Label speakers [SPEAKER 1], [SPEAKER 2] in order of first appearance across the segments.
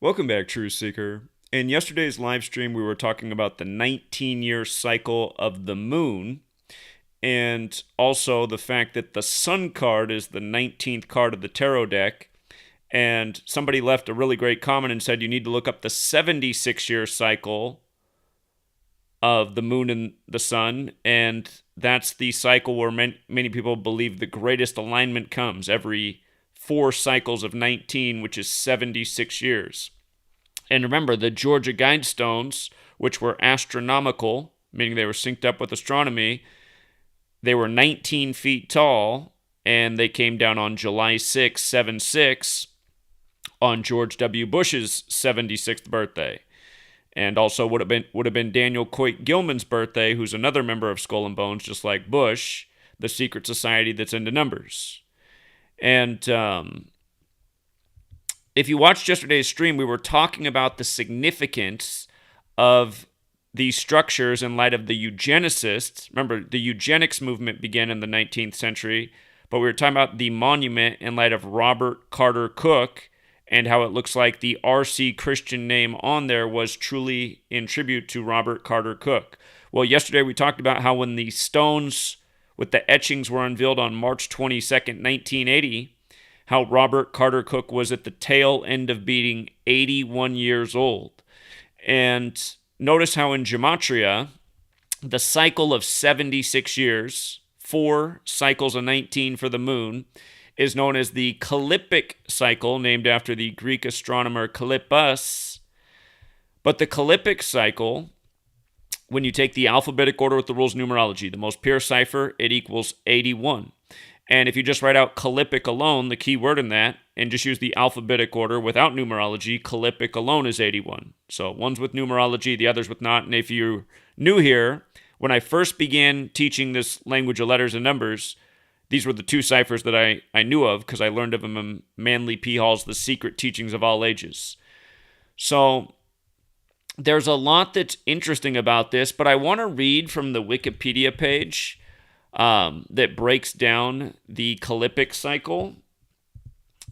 [SPEAKER 1] Welcome back, Truth Seeker. In yesterday's live stream, we were talking about the 19-year cycle of the moon, and also the fact that the sun card is the 19th card of the tarot deck. And somebody left a really great comment and said you need to look up the 76-year cycle of the moon and the sun, and that's the cycle where many people believe the greatest alignment comes every 4 cycles of 19, which is 76 years. And remember, the Georgia Guidestones, which were astronomical, meaning they were synced up with astronomy, they were 19 feet tall, and they came down on July 6, on George W. Bush's 76th birthday. And also would have been Daniel Coit Gilman's birthday, who's another member of Skull and Bones, just like Bush, the secret society that's into numbers. And if you watched yesterday's stream, we were talking about the significance of these structures in light of the eugenicists. Remember, the eugenics movement began in the 19th century, but we were talking about the monument in light of Robert Carter Cook and how it looks like the R.C. Christian name on there was truly in tribute to Robert Carter Cook. Well, yesterday we talked about how when the stones with the etchings were unveiled on March 22nd, 1980, how Robert Carter Cook was at the tail end of being 81 years old. And notice how in Gematria, the cycle of 76 years, 4 cycles of 19 for the moon, is known as the Callippic cycle, named after the Greek astronomer Callippus. But the Callippic cycle, when you take the alphabetic order with the rules of numerology, the most pure cipher, it equals 81. And if you just write out Callippic alone, the key word in that, and just use the alphabetic order without numerology, Callippic alone is 81. So one's with numerology, the other's with not. And if you're new here, when I first began teaching this language of letters and numbers, these were the 2 ciphers that I knew of because I learned of them in Manly P. Hall's The Secret Teachings of All Ages. So there's a lot that's interesting about this, but I want to read from the Wikipedia page that breaks down the Callippic cycle.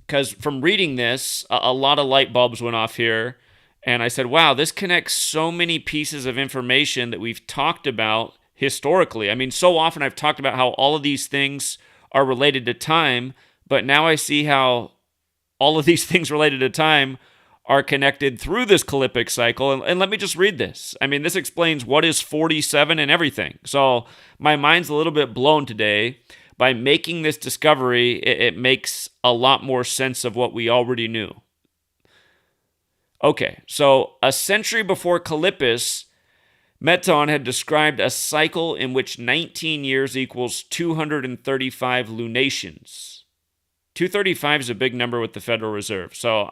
[SPEAKER 1] Because from reading this, a lot of light bulbs went off here. And I said, wow, this connects so many pieces of information that we've talked about historically. I mean, so often I've talked about how all of these things are related to time, but now I see how all of these things related to time are connected through this Callippic cycle. And let me just read this. I mean, this explains what is 47 and everything. So my mind's a little bit blown today. By making this discovery, it makes a lot more sense of what we already knew. Okay, so a century before Callippus, Meton had described a cycle in which 19 years equals 235 lunations. 235 is a big number with the Federal Reserve. So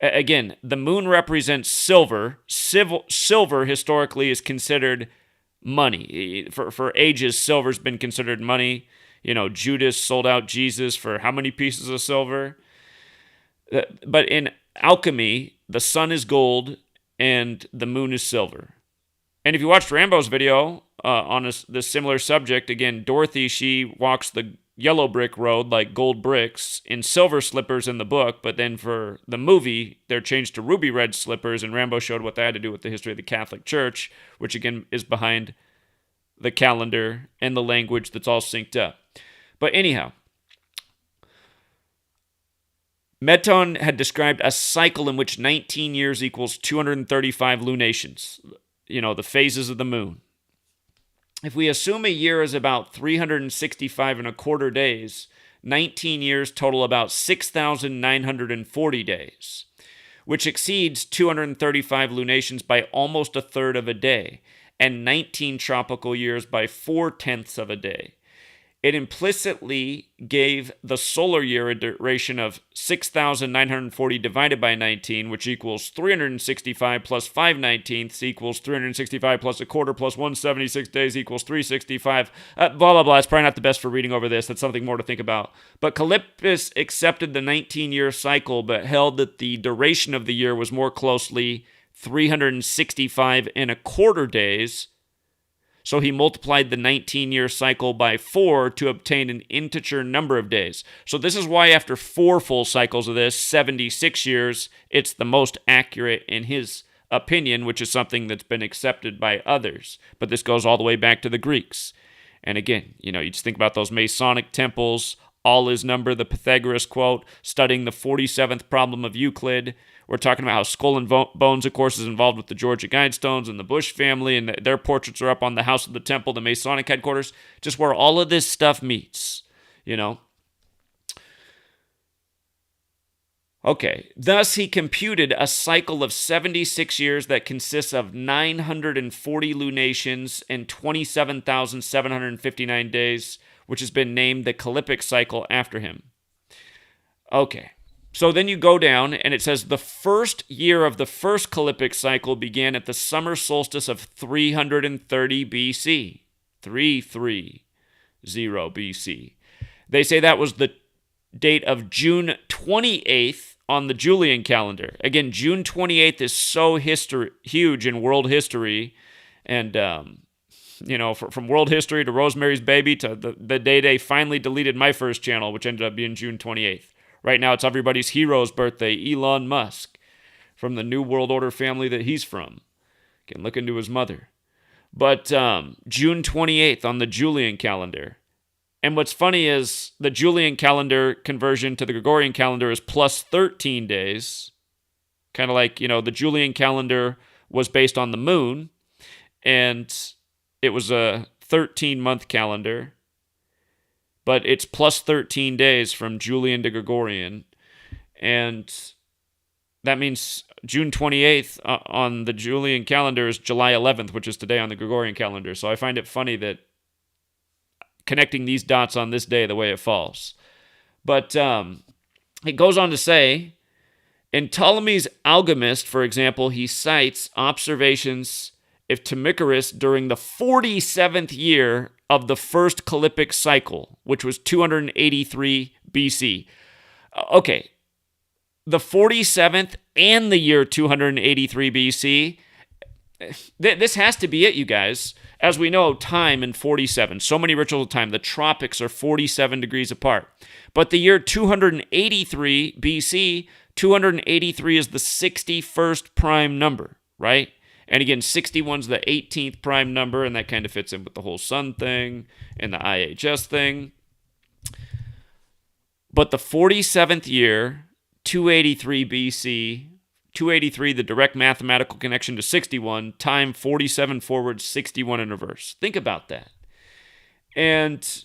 [SPEAKER 1] again, the moon represents silver. Silver historically is considered money. For ages, silver's been considered money. You know, Judas sold out Jesus for how many pieces of silver? But in alchemy, the sun is gold and the moon is silver. And if you watched Rambo's video on this similar subject, again, Dorothy, she walks the yellow brick road like gold bricks in silver slippers in the book, but then for the movie, they're changed to ruby red slippers, and Rambo showed what that had to do with the history of the Catholic Church, which again is behind the calendar and the language that's all synced up. But anyhow, Meton had described a cycle in which 19 years equals 235 lunations. You know, the phases of the moon. If we assume a year is about 365 and a quarter days, 19 years total about 6,940 days, which exceeds 235 lunations by almost a third of a day, and 19 tropical years by 4/10 of a day. It implicitly gave the solar year a duration of 6,940 divided by 19, which equals 365 plus 5/19 equals 365 plus a quarter plus 176 days equals 365. Blah, blah, blah. It's probably not the best for reading over this. That's something more to think about. But Callippus accepted the 19-year cycle, but held that the duration of the year was more closely 365 and a quarter days. So he multiplied the 19-year cycle by 4 to obtain an integer number of days. So this is why after 4 full cycles of this, 76 years, it's the most accurate in his opinion, which is something that's been accepted by others. But this goes all the way back to the Greeks. And again, you just think about those Masonic temples, all is number, the Pythagoras quote, studying the 47th problem of Euclid. We're talking about how Skull and Bones, of course, is involved with the Georgia Guidestones and the Bush family, and their portraits are up on the House of the Temple, the Masonic headquarters, just where all of this stuff meets, Okay, thus he computed a cycle of 76 years that consists of 940 lunations and 27,759 days, which has been named the Callippic cycle after him. Okay, so then you go down and it says the first year of the first Callippic cycle began at the summer solstice of 330 BC. 330 BC. They say that was the date of June 28th on the Julian calendar. Again, June 28th is so huge in world history. And, from world history to Rosemary's Baby to the day they finally deleted my first channel, which ended up being June 28th. Right now, it's everybody's hero's birthday, Elon Musk, from the New World Order family that he's from. Can look into his mother. But June 28th on the Julian calendar. And what's funny is the Julian calendar conversion to the Gregorian calendar is plus 13 days. Kind of like, the Julian calendar was based on the moon, and it was a 13-month calendar. But it's plus 13 days from Julian to Gregorian. And that means June 28th on the Julian calendar is July 11th, which is today on the Gregorian calendar. So I find it funny that connecting these dots on this day the way it falls. But it goes on to say, in Ptolemy's Alchemist, for example, he cites observations of Themyscirus during the 47th year of the first Callippic cycle, which was 283 BC. Okay, the 47th and the year 283 BC, this has to be it, you guys. As we know, time in 47, so many rituals of time. The tropics are 47 degrees apart. But the year 283 BC, 283 is the 61st prime number, right? And again, 61's the 18th prime number, and that kind of fits in with the whole sun thing and the IHS thing. But the 47th year, 283 BC, 283, the direct mathematical connection to 61, time 47 forward, 61 in reverse. Think about that. And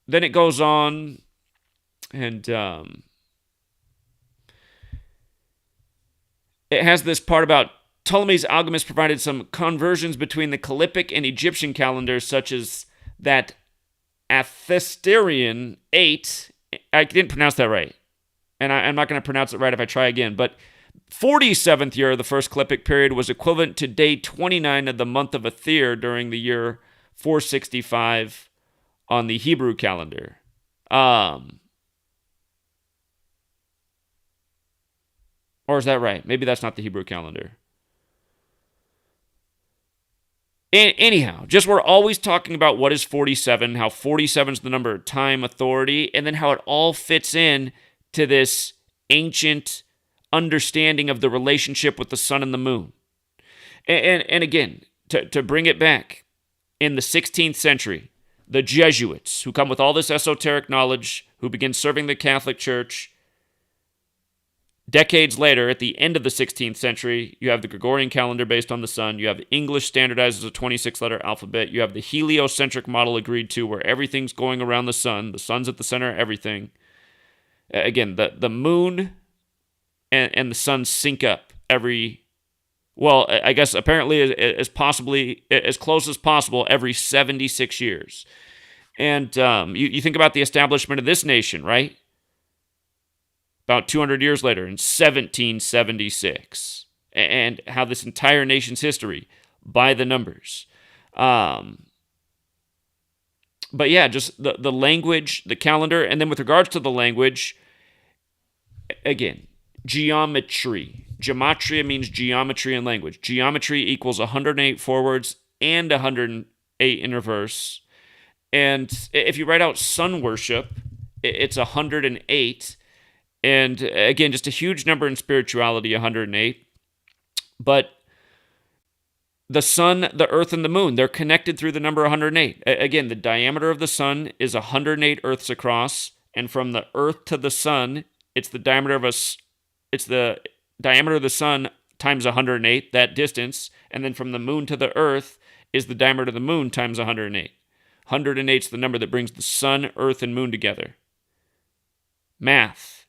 [SPEAKER 1] then it goes on, and it has this part about Ptolemy's Alchemist provided some conversions between the Callippic and Egyptian calendars, such as that Athesterian 8. I didn't pronounce that right, and I'm not going to pronounce it right if I try again, but 47th year of the first Callippic period was equivalent to day 29 of the month of Athyr during the year 465 on the Hebrew calendar. Or is that right? Maybe that's not the Hebrew calendar. Anyhow, just we're always talking about what is 47, how 47 is the number of time, authority, and then how it all fits in to this ancient understanding of the relationship with the sun and the moon. And again, to bring it back, in the 16th century, the Jesuits, who come with all this esoteric knowledge, who begin serving the Catholic Church, decades later, at the end of the 16th century, you have the Gregorian calendar based on the sun. You have English standardized as a 26-letter alphabet. You have the heliocentric model agreed to, where everything's going around the sun. The sun's at the center of everything. Again, the moon and the sun sync up I guess apparently as close as possible every 76 years. And you think about the establishment of this nation, right? About 200 years later, in 1776, and how this entire nation's history by the numbers. But yeah, just the language, the calendar, and then with regards to the language, again, geometry. Gematria means geometry in language. Geometry equals 108 forwards and 108 in reverse. And if you write out sun worship, it's 108. And again, just a huge number in spirituality, 108. But the sun, the earth, and the moon, they're connected through the number 108. Again, the diameter of the sun is 108 earths across. And from the earth to the sun, it's the diameter of the sun times 108, that distance. And then from the moon to the earth is the diameter of the moon times 108. 108 is the number that brings the sun, earth, and moon together. Math,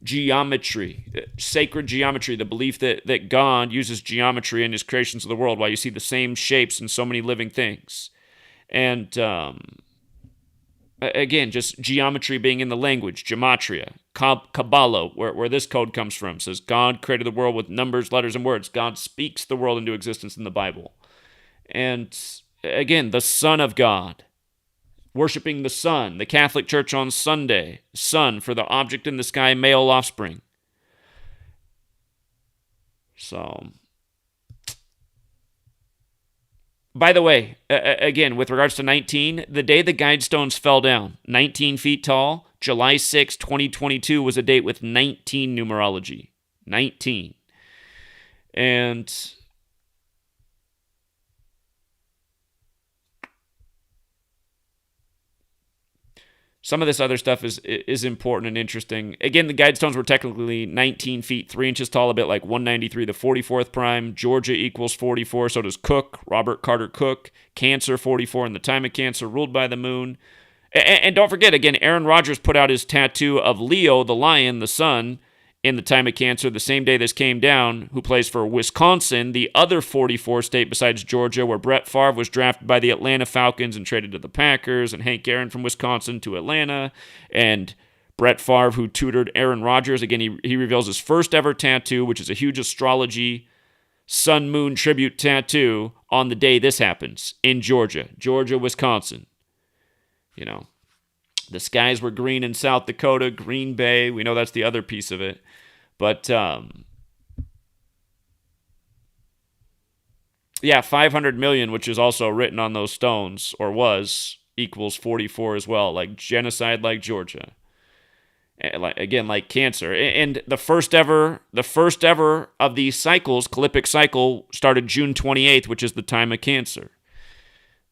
[SPEAKER 1] geometry, sacred geometry, the belief that God uses geometry in his creations of the world, why you see the same shapes in so many living things. And again, just geometry being in the language, gematria, Kabbalah, where this code comes from, says God created the world with numbers, letters, and words. God speaks the world into existence in the Bible. And again, the Son of God, worshiping the sun, the Catholic Church on Sunday, sun for the object in the sky, male offspring. So, by the way, again, with regards to 19, the day the Guidestones fell down, 19 feet tall, July 6, 2022 was a date with 19 numerology. 19. And some of this other stuff is important and interesting. Again, the Guidestones were technically 19 feet, 3 inches tall, a bit like 193, the 44th prime. Georgia equals 44, so does Cook, Robert Carter Cook. Cancer, 44 in the time of Cancer, ruled by the moon. And don't forget, again, Aaron Rodgers put out his tattoo of Leo, the lion, the sun, in the time of Cancer, the same day this came down, who plays for Wisconsin, the other 44 state besides Georgia, where Brett Favre was drafted by the Atlanta Falcons and traded to the Packers, and Hank Aaron from Wisconsin to Atlanta, and Brett Favre, who tutored Aaron Rodgers. Again, he reveals his first ever tattoo, which is a huge astrology sun-moon tribute tattoo on the day this happens in Georgia, Wisconsin. The skies were green in South Dakota, Green Bay. We know that's the other piece of it. But, 500 million, which is also written on those stones, or was, equals 44 as well, like genocide like Georgia. Again, like Cancer. And the first ever of these cycles, Callippic cycle, started June 28th, which is the time of Cancer.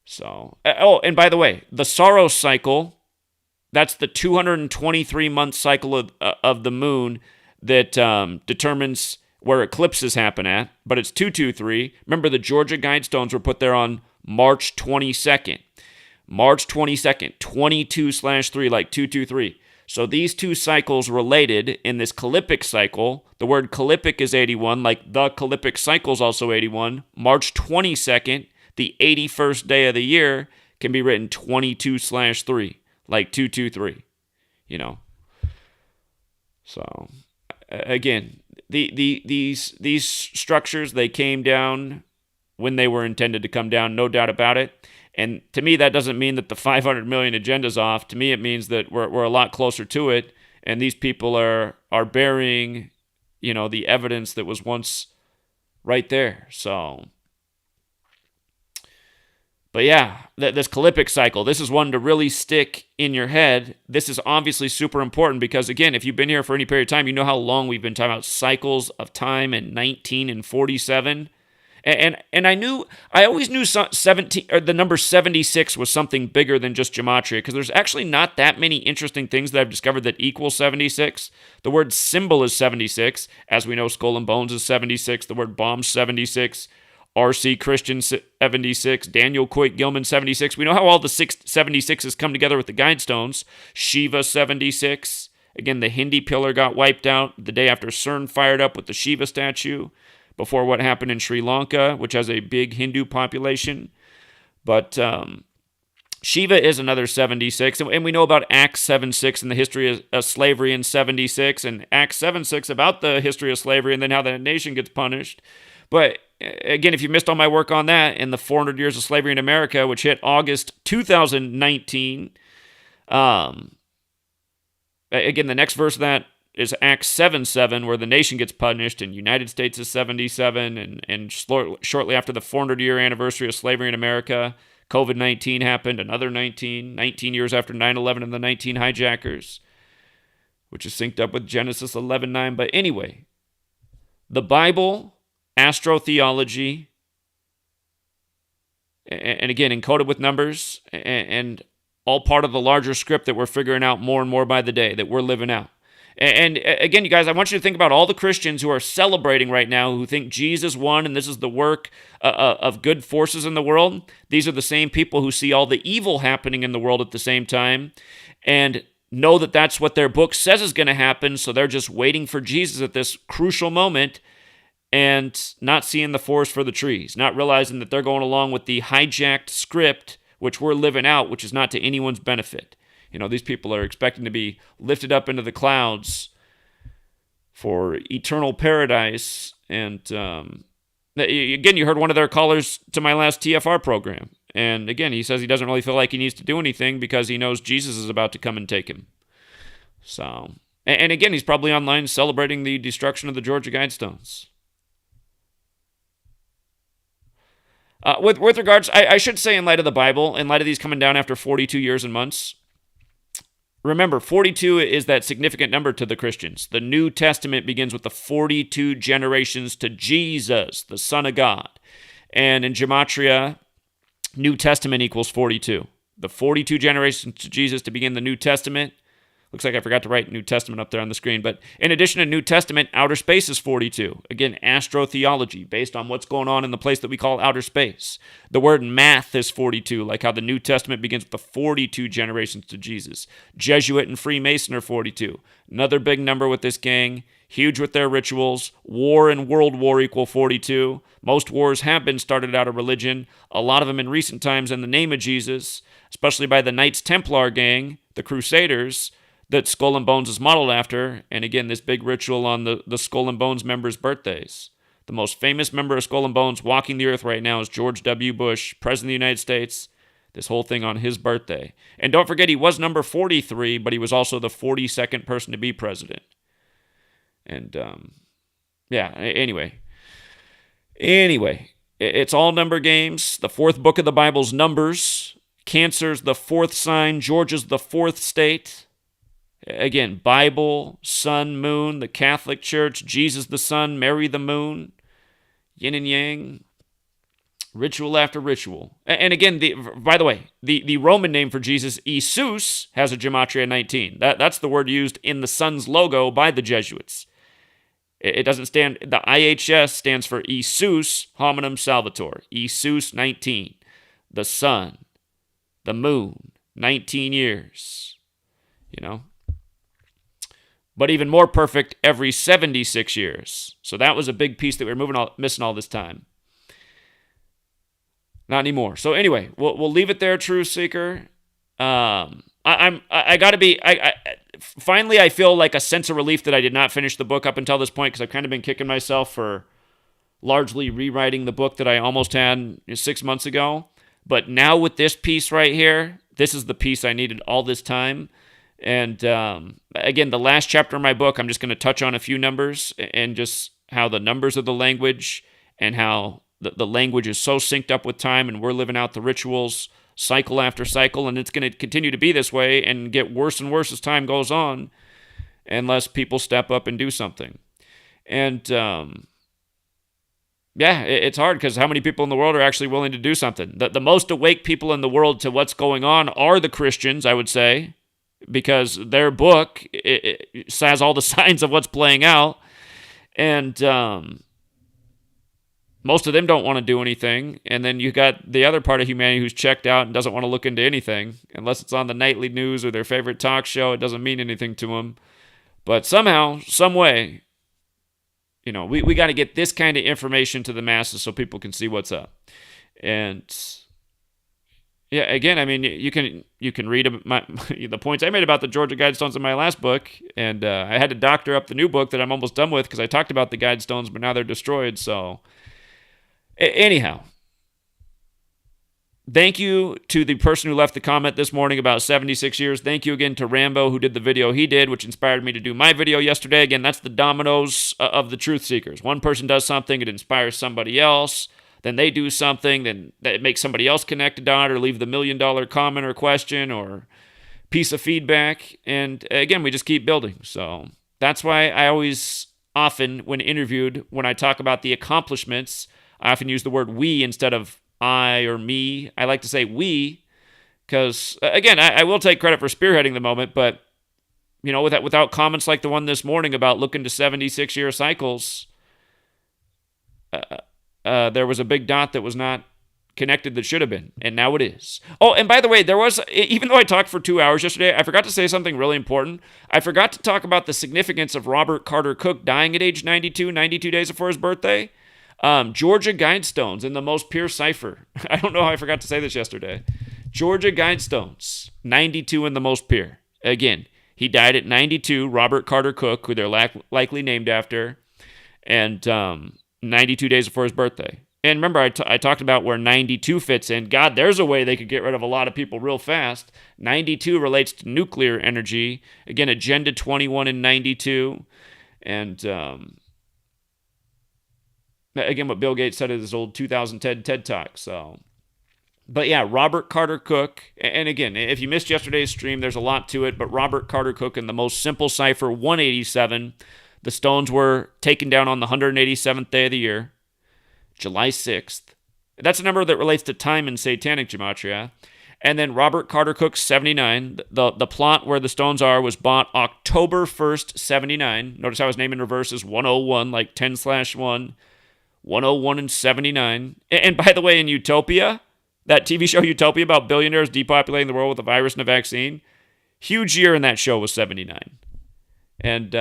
[SPEAKER 1] So, and by the way, the Saros cycle, that's the 223-month cycle of the moon that determines where eclipses happen at, but it's 223. Remember, the Georgia Guidestones were put there on March 22nd. March 22nd, 22/3, like 223. So these two cycles related in this Callippic cycle. The word Callippic is 81, like the Callippic cycle is also 81. March 22nd, the 81st day of the year, can be written 22/3. Like 223, So, again, these structures, they came down when they were intended to come down, no doubt about it. And to me, that doesn't mean that the 500 million agenda's off. To me, it means that we're a lot closer to it, and these people are burying, the evidence that was once right there. So, but yeah, this Callippic cycle, this is one to really stick in your head. This is obviously super important because, again, if you've been here for any period of time, you know how long we've been talking about cycles of time and 19 and 47. And I always knew 17 or the number 76 was something bigger than just gematria, because there's actually not that many interesting things that I've discovered that equal 76. The word symbol is 76. As we know, Skull and Bones is 76. The word bomb 76. R.C. Christian 76, Daniel Coit Gilman 76. We know how all the 76s come together with the Guidestones. Shiva 76. Again, the Hindi pillar got wiped out the day after CERN fired up with the Shiva statue, before what happened in Sri Lanka, which has a big Hindu population. But Shiva is another 76. And we know about Acts 7:6 and the history of slavery in 76, and Acts 7:6 about the history of slavery and then how the nation gets punished. But again, if you missed all my work on that and the 400 years of slavery in America, which hit August 2019, again, the next verse of that is Acts 7:7, where the nation gets punished, and United States is 77, and shortly after the 400-year anniversary of slavery in America, COVID-19 happened, another 19 years after 9/11 and the 19 hijackers, which is synced up with Genesis 11:9. But anyway, the Bible, astrotheology, and again, encoded with numbers, and all part of the larger script that we're figuring out more and more by the day, that we're living out. And again, you guys, I want you to think about all the Christians who are celebrating right now, who think Jesus won and this is the work of good forces in the world. These are the same people who see all the evil happening in the world at the same time and know that that's what their book says is going to happen, so they're just waiting for Jesus at this crucial moment and not seeing the forest for the trees, not realizing that they're going along with the hijacked script which we're living out, which is not to anyone's benefit. You know, these people are expecting to be lifted up into the clouds for eternal paradise. And again, you heard one of their callers to my last TFR program. And again, he says he doesn't really feel like he needs to do anything because he knows Jesus is about to come and take him. So, and again, he's probably online celebrating the destruction of the Georgia Guidestones. With regards, I should say in light of the Bible, in light of these coming down after 42 years and months, remember, 42 is that significant number to the Christians. The New Testament begins with the 42 generations to Jesus, the Son of God. And in Gematria, New Testament equals 42. The 42 generations to Jesus to begin the New Testament. Looks like I forgot to write New Testament up there on the screen. But in addition to New Testament, outer space is 42. Again, astrotheology, based on what's going on in the place that we call outer space. The word math is 42, like how the New Testament begins with the 42 generations to Jesus. Jesuit and Freemason are 42. Another big number with this gang. Huge with their rituals. War and World War equal 42. Most wars have been started out of religion. A lot of them in recent times in the name of Jesus, especially by the Knights Templar gang, the Crusaders, that Skull and Bones is modeled after. And again, this big ritual on the Skull and Bones members' birthdays. The most famous member of Skull and Bones walking the earth right now is George W. Bush, President of the United States. This whole thing on his birthday. And don't forget, he was number 43, but he was also the 42nd person to be president. And, anyway, it's all number games. The fourth book of the Bible's Numbers. Cancer's the fourth sign. Georgia's the fourth state. Again, Bible, sun, moon, the Catholic Church, Jesus the sun, Mary the moon, yin and yang, ritual after ritual. And again, by the way, the Roman name for Jesus, Jesus, has a Gematria 19. That's the word used in the sun's logo by the Jesuits. It doesn't stand, the IHS stands for Jesus Hominum Salvator, Jesus 19, the sun, the moon, 19 years, you know. But even more perfect every 76 years. So that was a big piece that we were missing all this time. Not anymore. So anyway, we'll leave it there, Truth Seeker. Finally, I feel like a sense of relief that I did not finish the book up until this point, because I've kind of been kicking myself for largely rewriting the book that I almost had 6 months ago. But now with this piece right here, this is the piece I needed all this time. And again, the last chapter of my book, I'm just going to touch on a few numbers and just how the numbers of the language and how the language is so synced up with time, and we're living out the rituals cycle after cycle, and it's going to continue to be this way and get worse and worse as time goes on unless people step up and do something. And it's hard, because how many people in the world are actually willing to do something? The most awake people in the world to what's going on are the Christians, I would say, because their book it has all the signs of what's playing out, and most of them don't want to do anything. And then you got the other part of humanity who's checked out and doesn't want to look into anything unless it's on the nightly news or their favorite talk show. It doesn't mean anything to them. But somehow, some way, you know, we got to get this kind of information to the masses so people can see what's up. And yeah, again, I mean, you can read the points I made about the Georgia Guidestones in my last book, and I had to doctor up the new book that I'm almost done with, because I talked about the Guidestones, but now they're destroyed. So anyhow, Thank you to the person who left the comment this morning about 76 years. Thank you again to Rambo, who did the video he did, which inspired me to do my video yesterday. Again, that's the dominoes of the truth seekers. One person does something, it inspires somebody else. Then they do something, then that makes somebody else connect on it or leave the $1 million comment or question or piece of feedback. And again, we just keep building. So that's why I always often, when interviewed, when I talk about the accomplishments, I often use the word we instead of I or me. I like to say we because, again, I will take credit for spearheading the moment, but, without comments like the one this morning about looking to 76-year cycles, there was a big dot that was not connected that should have been, and now it is. Oh, and by the way, even though I talked for 2 hours yesterday, I forgot to say something really important. I forgot to talk about the significance of Robert Carter Cook dying at age 92 days before his birthday. Georgia Guidestones in the most pure cipher. I don't know how I forgot to say this yesterday. Georgia Guidestones, 92 in the most pure. Again, he died at 92, Robert Carter Cook, who they're likely named after, and 92 days before his birthday. And remember, I talked about where 92 fits in. God, there's a way they could get rid of a lot of people real fast. 92 relates to nuclear energy. Again, Agenda 21 in 92. And again, what Bill Gates said in his old 2010 TED Talk. But yeah, Robert Carter Cook. And again, if you missed yesterday's stream, there's a lot to it. But Robert Carter Cook in the most simple cipher, 187. The stones were taken down on the 187th day of the year, July 6th. That's a number that relates to time in satanic gematria. And then Robert Carter Cook, 79. The plot where the stones are was bought October 1st, 79. Notice how his name in reverse is 101, like 10/1. 101 and 79. And by the way, in Utopia, that TV show Utopia about billionaires depopulating the world with a virus and a vaccine, huge year in that show was 79. And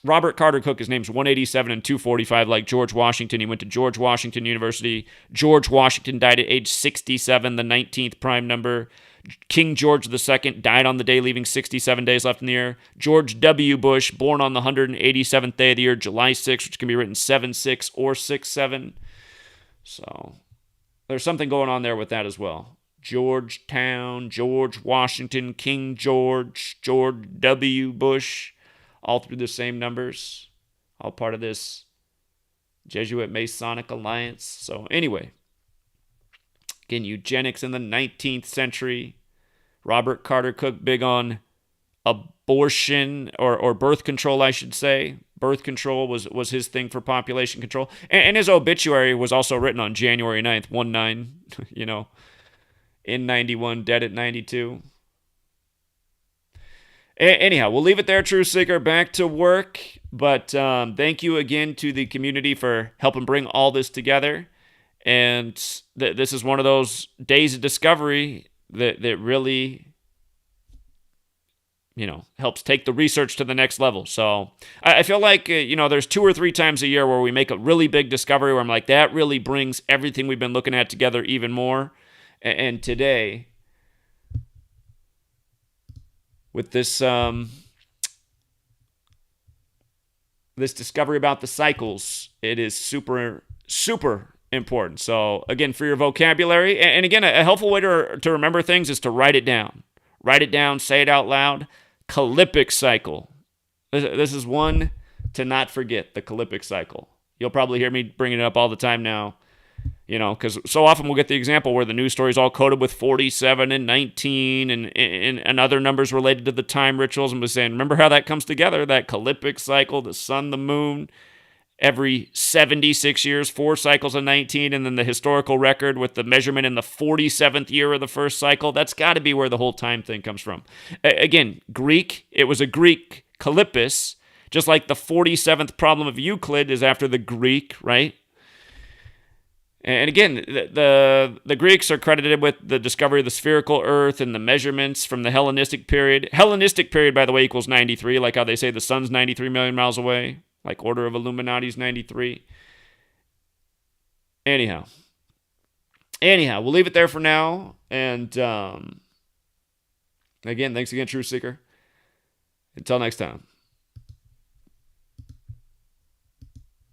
[SPEAKER 1] Robert Carter Cook, his name's 187 and 245, like George Washington. He went to George Washington University. George Washington died at age 67, the 19th prime number. King George II died on the day, leaving 67 days left in the year. George W. Bush, born on the 187th day of the year, July 6th, which can be written 7-6 or 6-7. So there's something going on there with that as well. Georgetown, George Washington, King George, George W. Bush, all through the same numbers, all part of this Jesuit Masonic alliance. So anyway, again, eugenics in the 19th century. Robert Carter Cook, big on abortion or birth control, I should say. Birth control was his thing for population control. And his obituary was also written on January 9th, 19, in 91, dead at 92. Anyhow, we'll leave it there, Truth Seeker. Back to work. But thank you again to the community for helping bring all this together. And this is one of those days of discovery that really, helps take the research to the next level. So I feel like, there's 2 or 3 times a year where we make a really big discovery where I'm like, that really brings everything we've been looking at together even more. And today, with this this discovery about the cycles, it is super, super important. So again, for your vocabulary, and again, a helpful way to remember things is to write it down. Write it down, say it out loud. Callippic cycle. This is one to not forget, the Callippic cycle. You'll probably hear me bringing it up all the time now. Because so often we'll get the example where the news story is all coded with 47 and 19 and other numbers related to the time rituals. And we're saying, remember how that comes together, that Callippic cycle, the sun, the moon, every 76 years, 4 cycles of 19, and then the historical record with the measurement in the 47th year of the first cycle. That's got to be where the whole time thing comes from. Again, Greek, it was a Greek Callippus, just like the 47th problem of Euclid is after the Greek, right? And again, the Greeks are credited with the discovery of the spherical Earth and the measurements from the Hellenistic period. Hellenistic period, by the way, equals 93, like how they say the sun's 93 million miles away, like order of Illuminati's 93. Anyhow, we'll leave it there for now. And again, thanks again, Truth Seeker. Until next time.